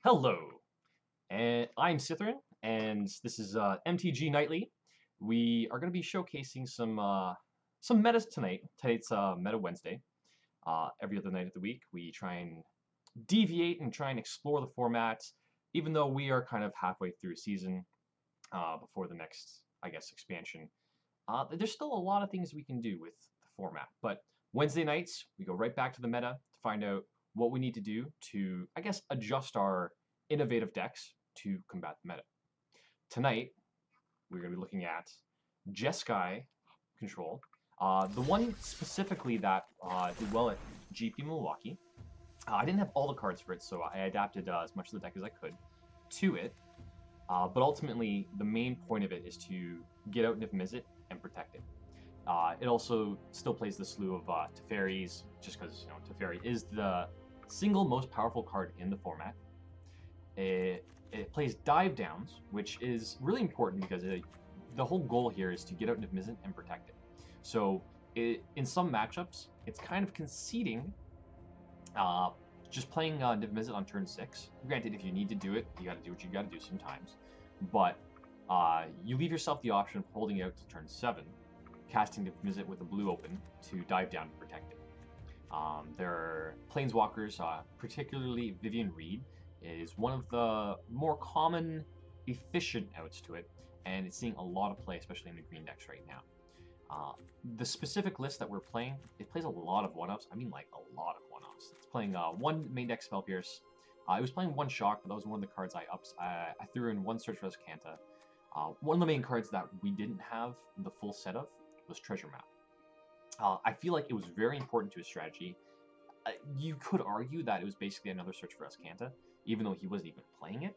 Hello, and I'm Cytherin, and this is MTG Nightly. We are going to be showcasing some metas tonight. Tonight's Meta Wednesday. Every other night of the week, we try and deviate and try and explore the format, even though we are kind of halfway through a season before the next, I guess, expansion. There's still a lot of things we can do with the format, but Wednesday nights, we go right back to the meta to find out what we need to do to, I guess, adjust our innovative decks to combat the meta. Tonight, we're going to be looking at Jeskai Control, the one specifically that did well at GP Milwaukee. I didn't have all the cards for it, so I adapted as much of the deck as I could to it. But ultimately, the main point of it is to get out Niv-Mizzet and protect it. It also still plays the slew of Teferis, just because Teferi is the single most powerful card in the format. It plays dive downs, which is really important because the whole goal here is to get out Niv-Mizzet and protect it. So in some matchups, it's kind of conceding just playing Niv-Mizzet on turn 6. Granted, if you need to do it, you got to do what you got to do sometimes. But you leave yourself the option of holding out to turn 7, casting Niv-Mizzet with a blue open to dive down to protect it. There are Planeswalkers, particularly Vivian Reed, is one of the more common, efficient outs to it, and it's seeing a lot of play, especially in the green decks right now. The specific list that we're playing, it plays a lot of one-ups. I mean, like, a lot of one-ups. It's playing one main deck Spell Pierce. It was playing one Shock, but that was one of the cards I ups. I threw in one Search for Escanta. One of the main cards that we didn't have the full set of was Treasure Map. I feel like it was very important to his strategy. You could argue that it was basically another Search for Escanta, even though he wasn't even playing it.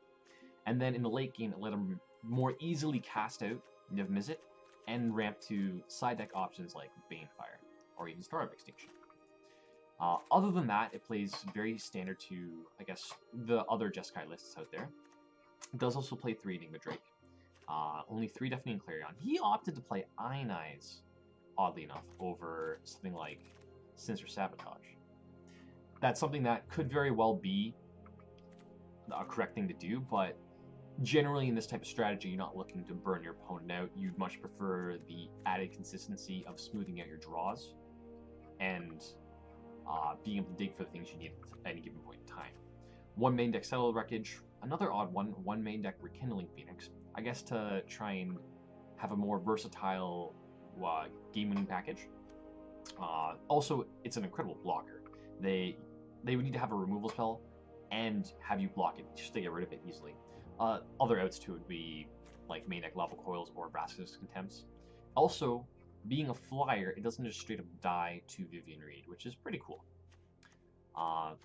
And then in the late game, it let him more easily cast out Niv-Mizzet and ramp to side deck options like Banefire or even Star of Extinction. Other than that, it plays very standard to, I guess, the other Jeskai lists out there. It does also play 3 Enigma Drake. Only 3 Deafening Clarion. He opted to play Ionize, oddly enough, over something like Sinister Sabotage. That's something that could very well be a correct thing to do, but generally in this type of strategy, you're not looking to burn your opponent out. You'd much prefer the added consistency of smoothing out your draws and being able to dig for the things you need at any given point in time. One main deck Settle Wreckage, another odd one main deck Rekindling Phoenix, I guess to try and have a more versatile game-winning package. Also, it's an incredible blocker. They would need to have a removal spell and have you block it just to get rid of it easily. Other outs too would be like main deck Lava Coils or Vraska's Contempts. Also, being a flyer, it doesn't just straight up die to Vivian Reed, which is pretty cool.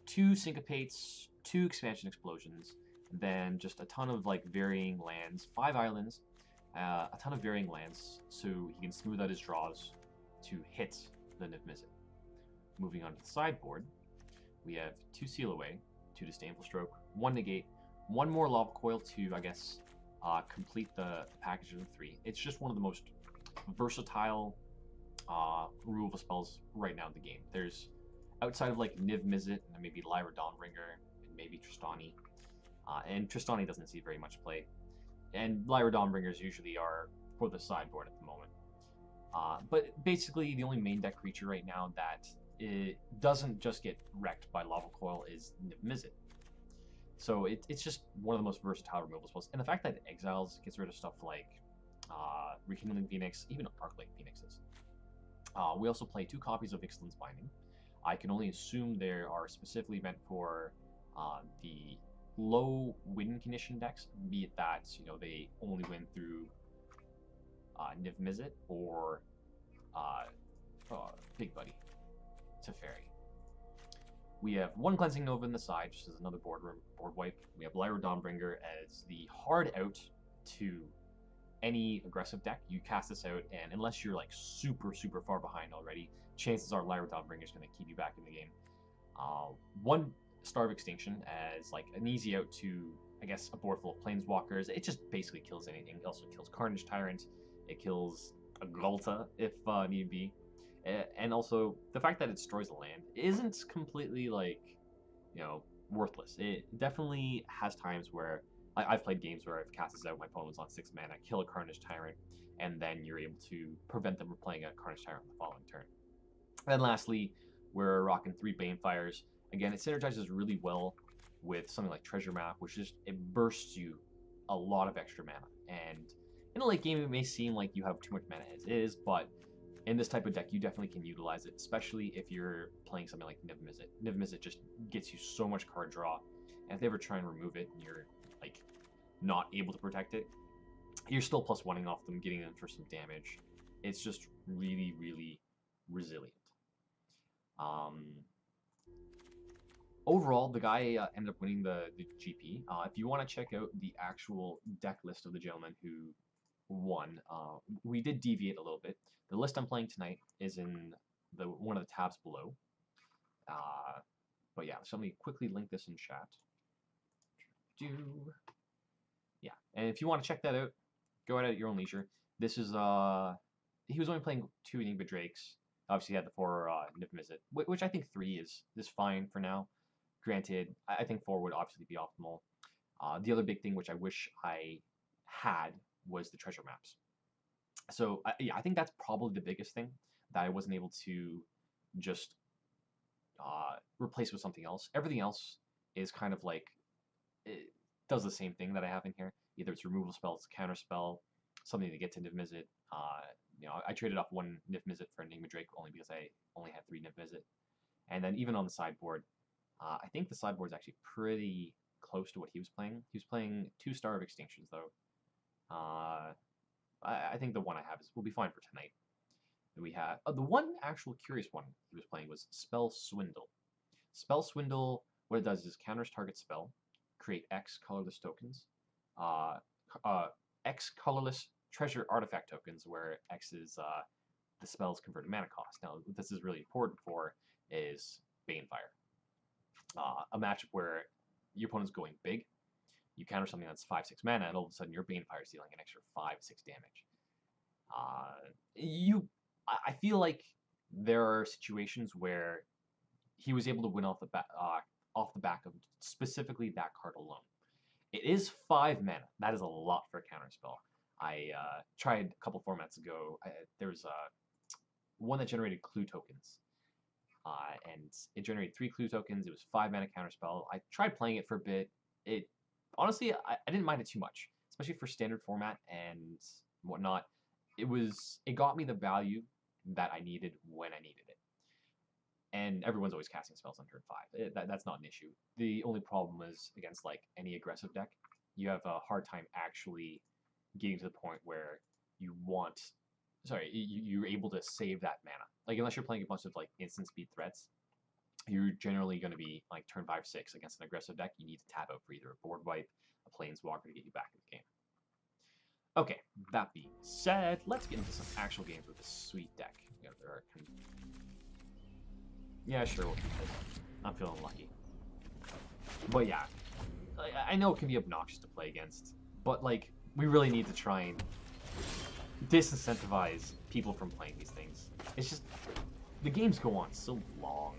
2 Syncopates, 2 Expansion Explosions, then just a ton of like varying lands, 5 islands, a ton of varying lands, so he can smooth out his draws to hit the Niv-Mizzet. Moving on to the sideboard, we have 2 Seal Away, 2 Disdainful Stroke, 1 Negate, 1 more Lava Coil to, I guess, complete the package of the 3. It's just one of the most versatile removal spells right now in the game. There's, outside of like Niv-Mizzet and maybe Lyra Dawnbringer and maybe Tristani, and Tristani doesn't see very much play, and Lyra Dawnbringers usually are for the sideboard at the moment. But basically, the only main deck creature right now that it doesn't just get wrecked by Lava Coil is Niv-Mizzet. So it's just one of the most versatile removal spells. And the fact that it exiles gets rid of stuff like Rekindling Phoenix, even Arclight Phoenixes. We also play 2 copies of Ixalan's Binding. I can only assume they are specifically meant for the low win condition decks, be it that they only win through Niv-Mizzet or Big Buddy Teferi. We have 1 Cleansing Nova in the side, just as another board wipe. We have Lyra Dawnbringer as the hard out to any aggressive deck. You cast this out, and unless you're like super far behind already, chances are Lyra Dawnbringer is going to keep you back in the game. 1 Star of Extinction as like an easy out to, I guess, a board full of Planeswalkers. It just basically kills anything. It also kills Carnage Tyrant. It kills a Ghalta if need be. And also, the fact that it destroys a land isn't completely, like, worthless. It definitely has times where I've played games where I've cast this out, my opponent was on 6 mana, kill a Carnage Tyrant, and then you're able to prevent them from playing a Carnage Tyrant on the following turn. And then lastly, we're rocking 3 Banefires. Again, it synergizes really well with something like Treasure Map, which just, it bursts you a lot of extra mana. And in a late game, it may seem like you have too much mana as is, but in this type of deck, you definitely can utilize it, especially if you're playing something like Niv-Mizzet. Niv-Mizzet just gets you so much card draw, and if they ever try and remove it and you're like not able to protect it, you're still plus one-ing off them, getting in for some damage. It's just really, really resilient. Overall, the guy ended up winning the GP. If you want to check out the actual deck list of the gentleman who won, we did deviate a little bit. The list I'm playing tonight is in one of the tabs below. But yeah, so let me quickly link this in chat. Yeah, and if you want to check that out, go ahead at your own leisure. This is he was only playing 2 Enigma Drakes. Obviously, he had the 4 Niv-Mizzet, which I think 3 is fine for now. Granted, I think 4 would obviously be optimal. The other big thing which I wish I had was the treasure maps. So yeah, I think that's probably the biggest thing that I wasn't able to just replace with something else. Everything else is kind of like, it does the same thing that I have in here. Either it's removal spell, it's counter spell, something to get to Niv-Mizzet. You know, I traded off 1 Niv-Mizzet for Enigma Drake only because I only had 3 Niv-Mizzet. And then even on the sideboard, I think the sideboard is actually pretty close to what he was playing. He was playing 2 Star of Extinctions though. I think the one I have will be fine for tonight. And we have the one actual curious one he was playing was Spell Swindle. Spell Swindle, what it does is counters target spell, create X colorless tokens, X colorless treasure artifact tokens, where X is the spell's converted mana cost. Now, what this is really important for is Banefire. A matchup where your opponent's going big, you counter something that's 5-6 mana, and all of a sudden your Banefire is dealing an extra 5-6 damage. I feel like there are situations where he was able to win off the back of specifically that card alone. It is 5 mana. That is a lot for a counter spell. I tried a couple formats ago. There was one that generated clue tokens. And it generated 3 clue tokens. It was 5 mana counter spell. I tried playing it for a bit. It honestly, I didn't mind it too much, especially for standard format and whatnot. It got me the value that I needed when I needed it. And everyone's always casting spells on turn 5. That's not an issue. The only problem is against like any aggressive deck, you have a hard time actually getting to the point where you're able to save that mana. Like unless you're playing a bunch of like instant speed threats, you're generally going to be like turn 5-6 against an aggressive deck. You need to tap out for either a board wipe, a planeswalker to get you back in the game. Okay, that being said, let's get into some actual games with this sweet deck. Yeah, sure, we'll keep it. I'm feeling lucky. But yeah, I know it can be obnoxious to play against, but like, we really need to try and disincentivize people from playing these things. It's just, the games go on so long.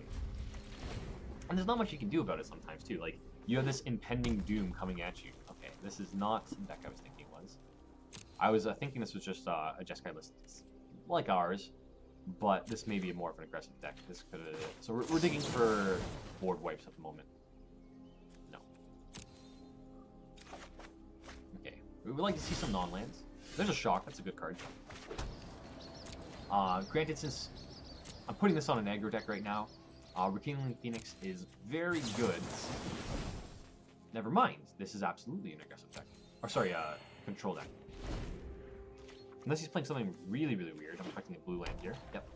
And there's not much you can do about it sometimes too. Like, you have this impending doom coming at you. Okay, this is not the deck I was thinking it was. I was thinking this was just a Jeskai list like ours, but this may be more of an aggressive deck. This could so we're digging for board wipes at the moment. No. Okay, we would like to see some non-lands. There's a Shock. That's a good card. Granted, since I'm putting this on an aggro deck right now, Rekindling Phoenix is very good. Never mind. This is absolutely an aggressive deck. Or sorry, control deck. Unless he's playing something really, really weird. I'm expecting a blue land here. Yep.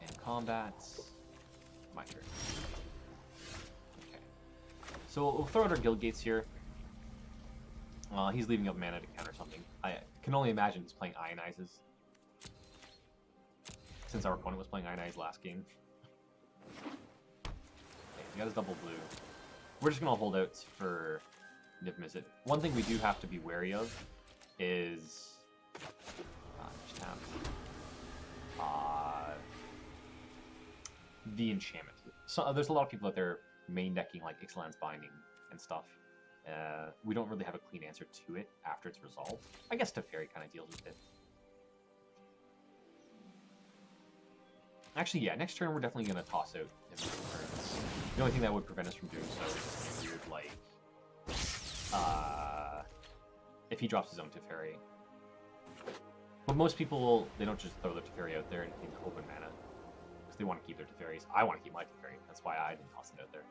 And combat. My turn. Okay. So we'll throw out our guild gates here. He's leaving up mana to counter something. I can only imagine he's playing Ionizes, since our opponent was playing Ionize last game. Okay, he got his double blue. We're just going to hold out for Niv-Mizzet. One thing we do have to be wary of is the enchantment. So there's a lot of people out there main decking like Ixalan's Binding and stuff. We don't really have a clean answer to it after it's resolved. I guess Teferi kind of deals with it. Actually, yeah, next turn we're definitely going to toss out turns. The only thing that would prevent us from doing so is something weird like if he drops his own Teferi. But most people, they don't just throw their Teferi out there in open mana. Because they want to keep their Teferis. I want to keep my Teferi. That's why I didn't toss it out there.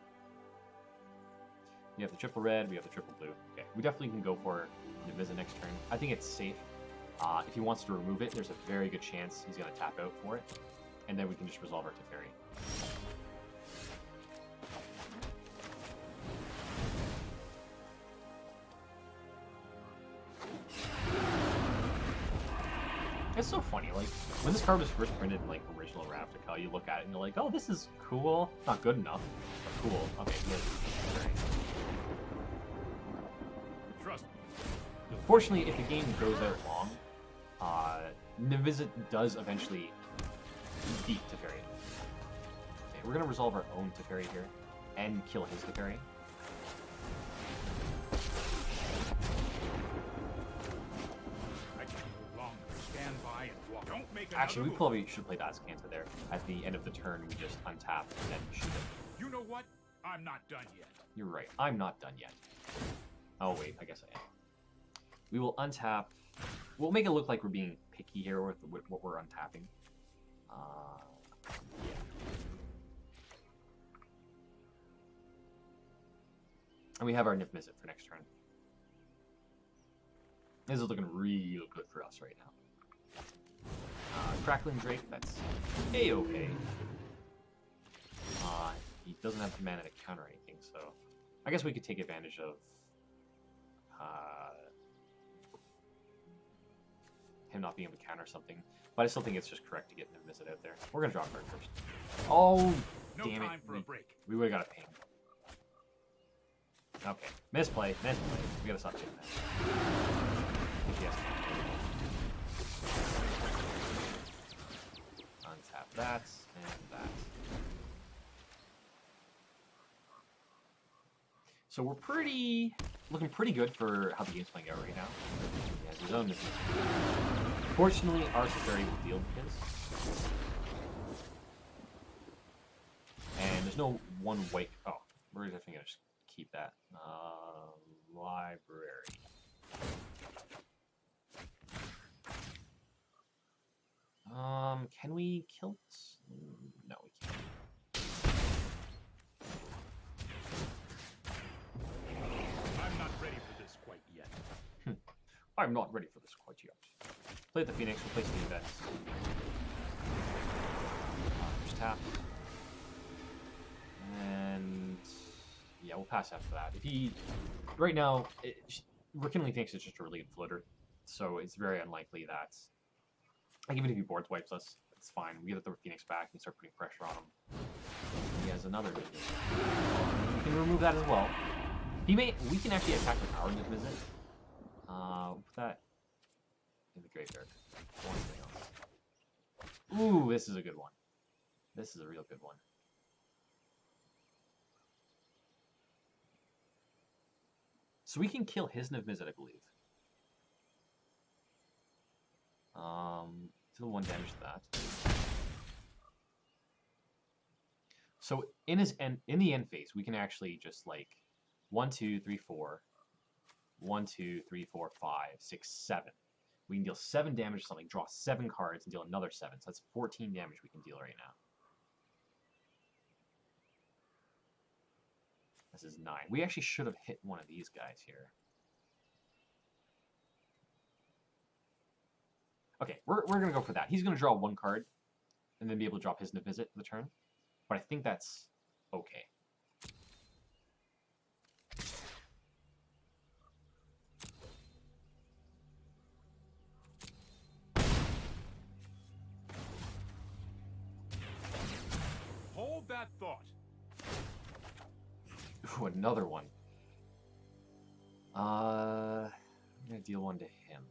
We have the triple red, we have the triple blue. Okay, we definitely can go for Niv-Mizzet next turn. I think it's safe. If he wants to remove it, there's a very good chance he's going to tap out for it. And then we can just resolve our Teferi. It's so funny, like, when this card was first printed in, like, original Ravnica, you look at it and you're like, oh, this is cool. Not good enough, but cool. Okay, good. Trust me. Fortunately, if the game goes out long, Niv-Mizzet does eventually beat Teferi. Okay, we're going to resolve our own Teferi here, and kill his Teferi. Actually, we probably should play Das Cancer there. At the end of the turn, we just untap and then shoot it. You know what? I'm not done yet. You're right. I'm not done yet. Oh, wait. I guess I am. We will untap. We'll make it look like we're being picky here with what we're untapping. Yeah. And we have our Niv-Mizzet for next turn. This is looking real good for us right now. Crackling Drake, that's A-okay. He doesn't have the mana to counter anything, so I guess we could take advantage of him not being able to counter something. But I still think it's just correct to get Niv-Mizzet out there. We're going to draw a card first. Oh, damn it. We would have got a ping. Okay, misplay. We gotta stop doing that. Yes. Untap that, and that. So we're looking pretty good for how the game's playing out right now. He has his own misses. Fortunately, our Teferi will deal with his. And there's no one white. Oh, we're definitely gonna just keep that. Library. Can we kill this? No, we can't. I'm not ready for this quite yet. I'm not ready for this quite yet. Play the Phoenix, replace the events. Just tap. And yeah, we'll pass after that. If he, right now, Rekindling thinks it's just a really good floater, so it's very unlikely that, like, even if he board wipes us, it's fine. We get the Phoenix back and start putting pressure on him. He has another Niv-Mizzet. We can remove that as well. We can actually attack with our Niv-Mizzet. Put that in the graveyard. Ooh, this is a good one. This is a real good one. So we can kill his Niv-Mizzet, I believe. Deal 1 damage to that. So in the end phase, we can actually just like 1, 2, 3, 4. 1, 2, 3, 4, 5, 6, 7. We can deal 7 damage to something, draw 7 cards, and deal another 7. So that's 14 damage we can deal right now. This is 9. We actually should have hit one of these guys here. Okay, we're going to go for that. He's going to draw 1 card and then be able to drop his Niv-Mizzet for the turn. But I think that's okay. Hold that thought. Ooh, another one. I'm going to deal 1 to him.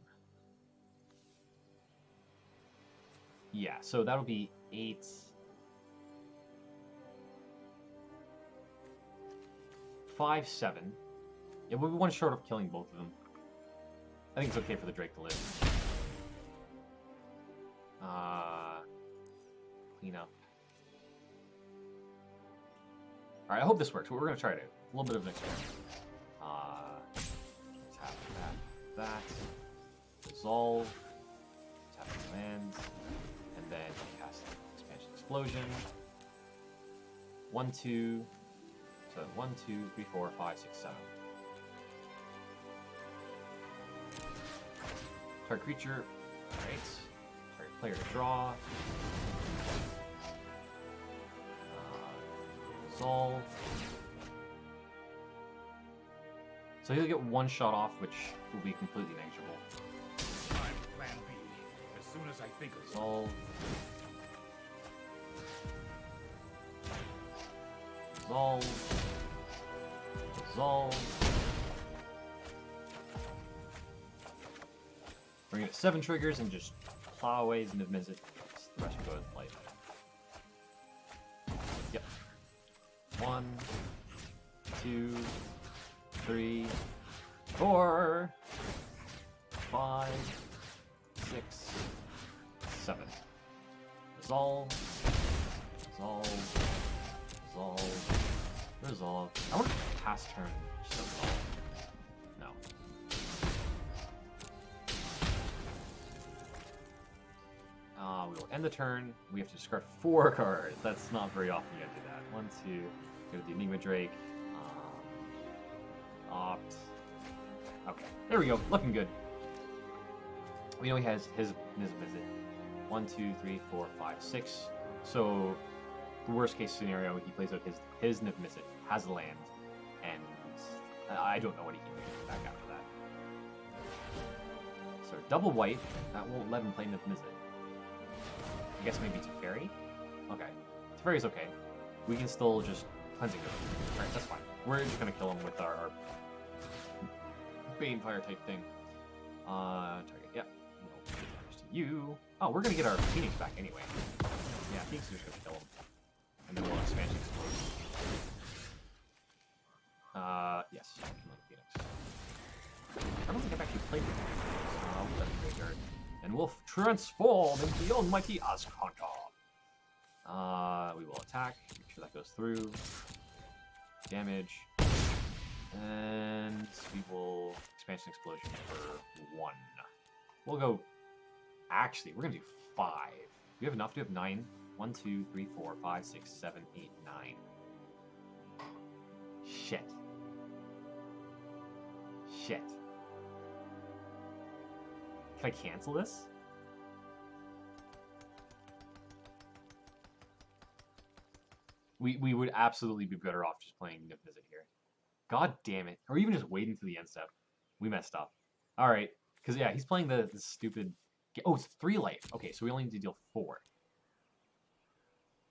Yeah, so that'll be 8. 5/7. Yeah, we'll be one short of killing both of them. I think it's okay for the Drake to live. Clean up. Alright, I hope this works. We're going to try it out. A little bit of an experiment. Tap that. Resolve. Tap the lands. And then cast Expansion Explosion. 1, 2. So 1, 2, 3, 4, 5, 6, 7. Target creature. Alright. Target player to draw. Resolve. So he'll get one shot off, which will be completely negligible. I'm plan B. As soon as I think of it. Resolve. Resolve. Resolve. Bring it to 7 triggers and just plow away his Niv-Mizzet. The rest will go with life. Yep. 1, 2, 3, 4, 5, 6, 7. Resolve. Resolve. Resolve. Resolve. I want to pass turn. Just resolve. No. We will end the turn. We have to discard 4 cards. That's not very often you have to do that. 1, 2. Go to the Enigma Drake. Opt. Okay. There we go. Looking good. We know he has his Niv-Mizzet. 1, 2, 3, 4, 5, 6. So the worst case scenario, he plays out his Niv-Mizzet, has a land, and I don't know what he can do back after that. So double white, that won't let him play Niv-Mizzet. I guess maybe Teferi? Okay. Teferi's okay. We can still just cleansing him. Alright, that's fine. We're just gonna kill him with our Banefire type thing. Target, yep. No damage to you. Oh, we're gonna get our Phoenix back anyway. Yeah, Phoenix is just gonna kill him. And then we'll expansion explode. Yes, I can let Phoenix. I don't think I've actually played with Phoenix. We'll let him graveyard. And we'll transform into the almighty Azcanta. We will attack, make sure that goes through. Damage. And we will expansion explosion for 1. We'll go. Actually, we're gonna do 5. We have enough to have 9. 1, 2, 3, 4, 5, 6, 7, 8, 9. Shit. Shit. Can I cancel this? We would absolutely be better off just playing Niv-Mizzet here. God damn it. Or even just waiting to the end step. We messed up. Alright. Because, yeah, he's playing the stupid... Oh, it's 3 life. Okay, so we only need to deal 4.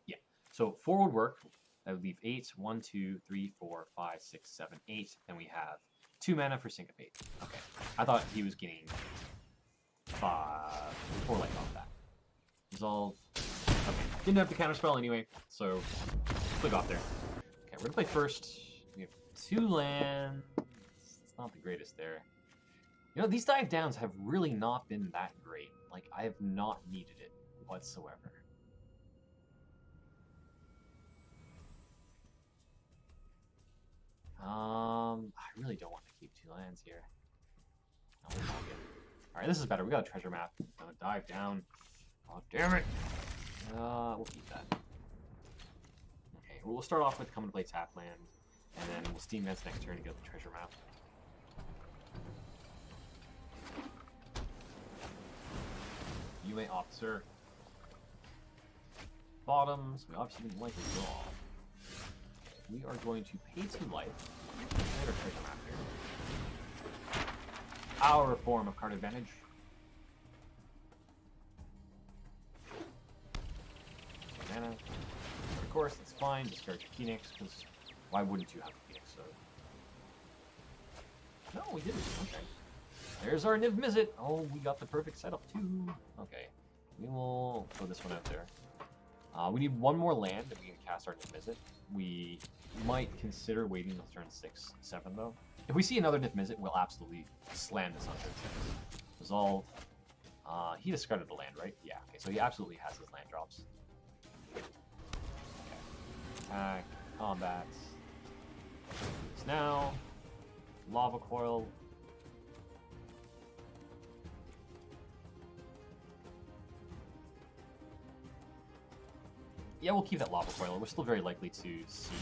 Yeah. So 4 would work. That would leave 8. 1, 2, 3, 4, 5, 6, 7, 8. Then we have 2 mana for Syncopate. Okay. I thought he was getting 4 life off that. Resolve. Okay. Didn't have the counterspell anyway, so click off there. Okay, we're gonna play first. We have 2 lands. It's not the greatest there. You know, these dive downs have really not been that great. Like, I have not needed it whatsoever. I really don't want to keep 2 lands here. No, we're all good. Alright, this is better. We got a treasure map. Dive down. Oh, damn it! We'll keep that. Okay, well, we'll start off with come and play tap land, and then we'll steam Vents next turn to get the treasure map. You may opt, sir. Bottoms, we obviously didn't like the draw. We are going to pay 2 life. And our treasure map here. Our form of card advantage. Mana. Of course, that's fine. Discard your Phoenix, because why wouldn't you have a Phoenix? So. No, we didn't. Okay. There's our Niv-Mizzet. Oh, we got the perfect setup too. Okay. We will throw this one out there. We need one more land that we can cast our Niv-Mizzet. We might consider waiting until turn 6, 7 though. If we see another Niv-Mizzet, we'll absolutely slam this on turn 6. Resolve. He discarded the land, right? Yeah, okay, so he absolutely has his land drops. Okay. Attack, combat. So now, Lava Coil. Yeah, we'll keep that Lava Coil. We're still very likely to see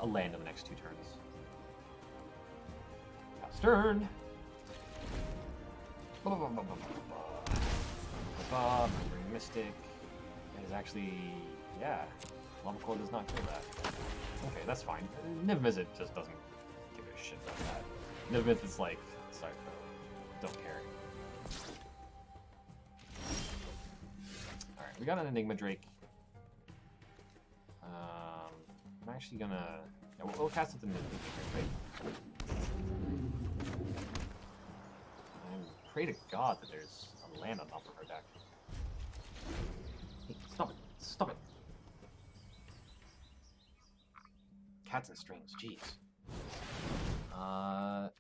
a land in the next 2 turns. Stern. Mystic is actually, yeah, Lava Coil does not kill that. Okay, that's fine. Niv-Mizzet just doesn't give a shit about that. Niv-Mizzet's like, sorry bro, don't care. Alright, we got an Enigma Drake. I'm actually gonna, yeah, we'll cast it to Enigma Drake, right? And pray to God that there's a land on top of her deck. Hey, stop it! Stop it! Cats and strings, jeez.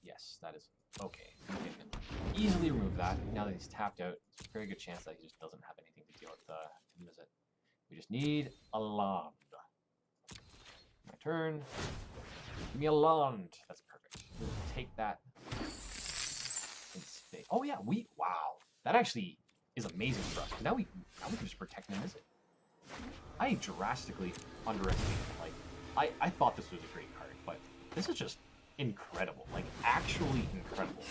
Yes, that is okay. We can easily remove that. Now that he's tapped out, it's a very good chance that he just doesn't have anything to deal with Niv-Mizzet. We just need a land. My turn. Give me a land. That's perfect. We'll take that in space. Oh yeah, wow. That actually is amazing for us. Now we can just protect Niv-Mizzet. I drastically underestimated it. Like, I thought this was a great card, but this is just incredible. Like, actually incredible.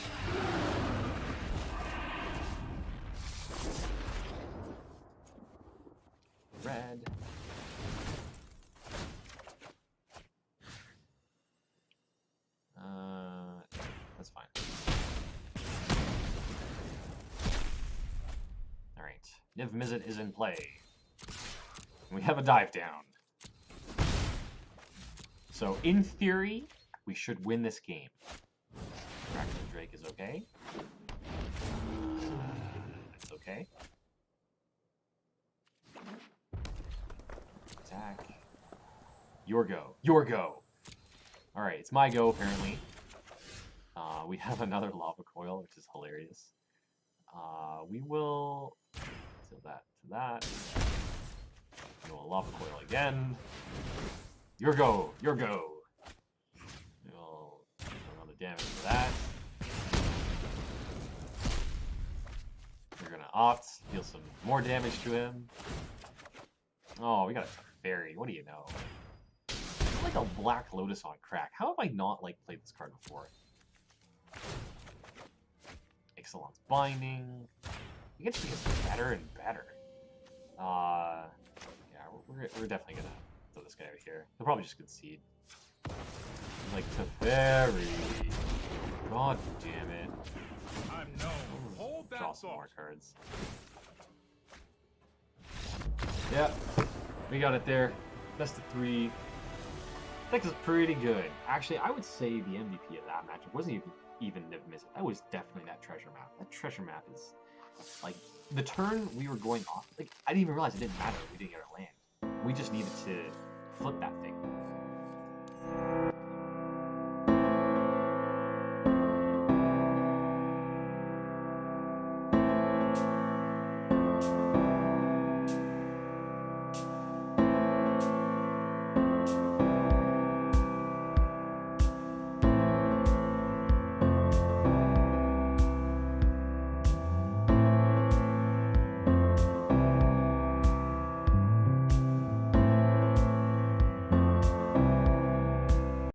Red. That's fine. Alright. Niv-Mizzet is in play. We have a dive down. So, in theory, we should win this game. Kraken Drake is okay. It's okay. Attack. Your go. Your go! Alright, it's my go, apparently. We have another Lava Coil, which is hilarious. We will... So that to that. We'll Lava Coil again. Your go! Your go! We'll do another damage to that. We're gonna opt, deal some more damage to him. Oh, we got a Teferi. What do you know? It's like a Black Lotus on crack. How have I not like played this card before? Excellence Binding. It gets better and better. Yeah, we're definitely gonna throw this guy out here. He'll probably just concede. Like Teferi. God damn it. I'm known. Hold that Draw some thought. more cards. Yep, we got it there. Best of 3. Deck is pretty good. Actually, I would say the MVP of that matchup wasn't even Niv-Mizzet. That was definitely that treasure map. That treasure map is, like, the turn we were going off, like, I didn't even realize it didn't matter. We didn't get our land. We just needed to flip that thing.